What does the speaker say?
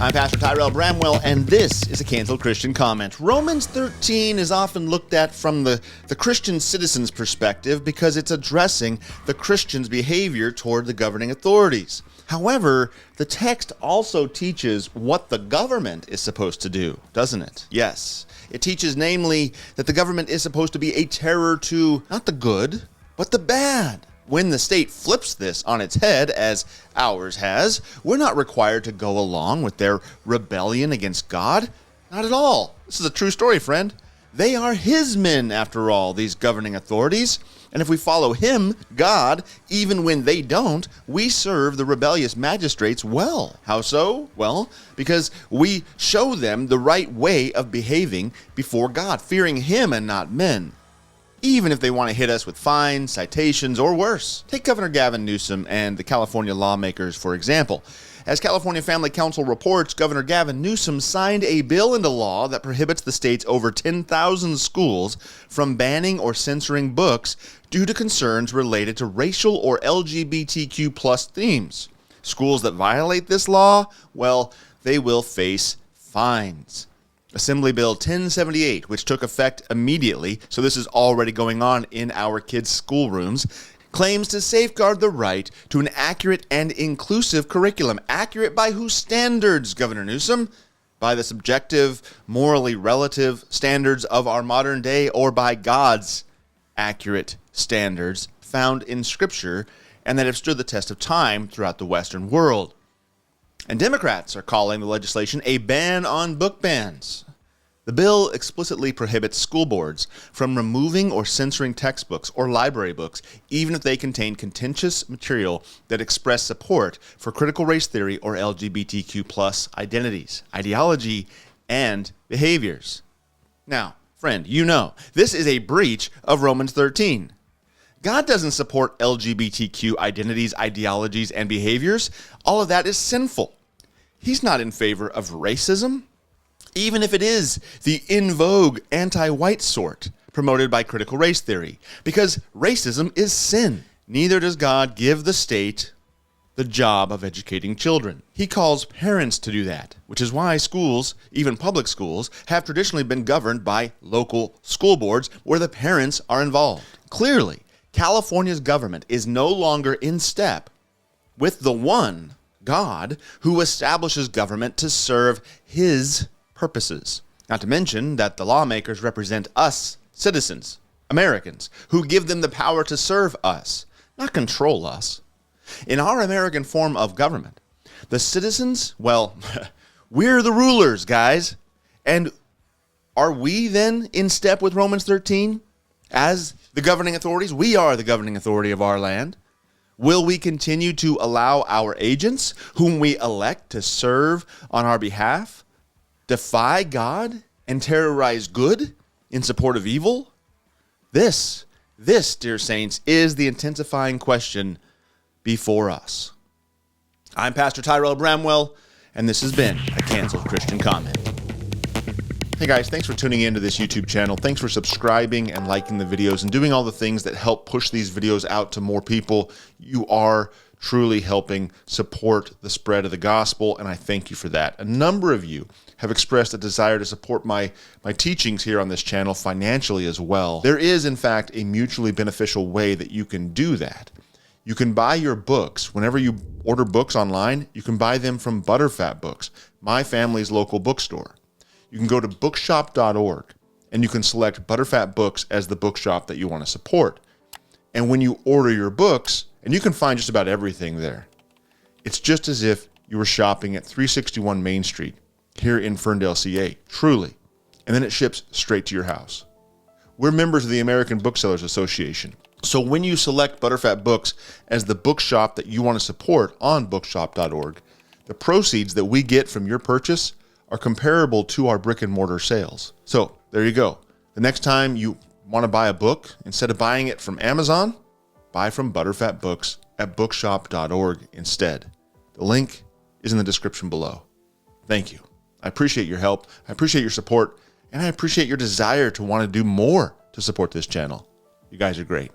I'm Pastor Tyrel Bramwell, and this is a Canceled Christian Comment. Romans 13 is often looked at from the Christian citizen's perspective because it's addressing the Christian's behavior toward the governing authorities. However, the text also teaches what the government is supposed to do, doesn't it? Yes. It teaches, namely, that the government is supposed to be a terror to not the good, but the bad. When the state flips this on its head, as ours has, we're not required to go along with their rebellion against God. Not at all. This is a true story, friend. They are His men, after all, these governing authorities. And if we follow Him, God, even when they don't, we serve the rebellious magistrates well. How so? Well, because we show them the right way of behaving before God, fearing Him and not men, even if they want to hit us with fines, citations, or worse. Take Governor Gavin Newsom and the California lawmakers, for example. As California Family Council reports, Governor Gavin Newsom signed a bill into law that prohibits the state's over 10,000 schools from banning or censoring books due to concerns related to racial or LGBTQ plus themes. Schools that violate this law, well, they will face fines. Assembly Bill 1078, which took effect immediately, so this is already going on in our kids' schoolrooms, claims to safeguard the right to an accurate and inclusive curriculum. Accurate by whose standards, Governor Newsom? By the subjective, morally relative standards of our modern day, or by God's accurate standards found in Scripture and that have stood the test of time throughout the Western world? And Democrats are calling the legislation a ban on book bans. The bill explicitly prohibits school boards from removing or censoring textbooks or library books, even if they contain contentious material that express support for critical race theory or LGBTQ plus identities, ideology, and behaviors. Now, friend, you know, this is a breach of Romans 13. God doesn't support LGBTQ identities, ideologies, and behaviors. All of that is sinful. He's not in favor of racism, even if it is the in vogue anti-white sort promoted by critical race theory, because racism is sin. Neither does God give the state the job of educating children. He calls parents to do that, which is why schools, even public schools, have traditionally been governed by local school boards where the parents are involved. Clearly, California's government is no longer in step with the one God who establishes government to serve His purposes. Not to mention that the lawmakers represent us, citizens, Americans, who give them the power to serve us, not control us. In our American form of government, the citizens, well, we're the rulers, guys. And are we then in step with Romans 13? As the governing authorities, we are the governing authority of our land. Will we continue to allow our agents, whom we elect to serve on our behalf, defy God and terrorize good in support of evil? This, dear saints, is the intensifying question before us. I'm Pastor Tyrel Bramwell, and this has been a Canceled Christian Comment. Hey guys, thanks for tuning into this YouTube channel. Thanks for subscribing and liking the videos and doing all the things that help push these videos out to more people. You are truly helping support the spread of the gospel, and I thank you for that. A number of you have expressed a desire to support my teachings here on this channel financially as well. There is, in fact, a mutually beneficial way that you can do that. You can buy your books. Whenever you order books online, you can buy them from Butterfat Books, my family's local bookstore. You can go to bookshop.org and you can select Butterfat Books as the bookshop that you want to support. And when you order your books, and you can find just about everything there, it's just as if you were shopping at 361 Main Street here in Ferndale, CA, truly. And then it ships straight to your house. We're members of the American Booksellers Association. So when you select Butterfat Books as the bookshop that you want to support on bookshop.org, the proceeds that we get from your purchase are comparable to our brick and mortar sales. So there you go. The next time you want to buy a book, instead of buying it from Amazon, buy from Butterfat Books at bookshop.org instead. The link is in the description below. Thank you. I appreciate your help. I appreciate your support. And I appreciate your desire to want to do more to support this channel. You guys are great.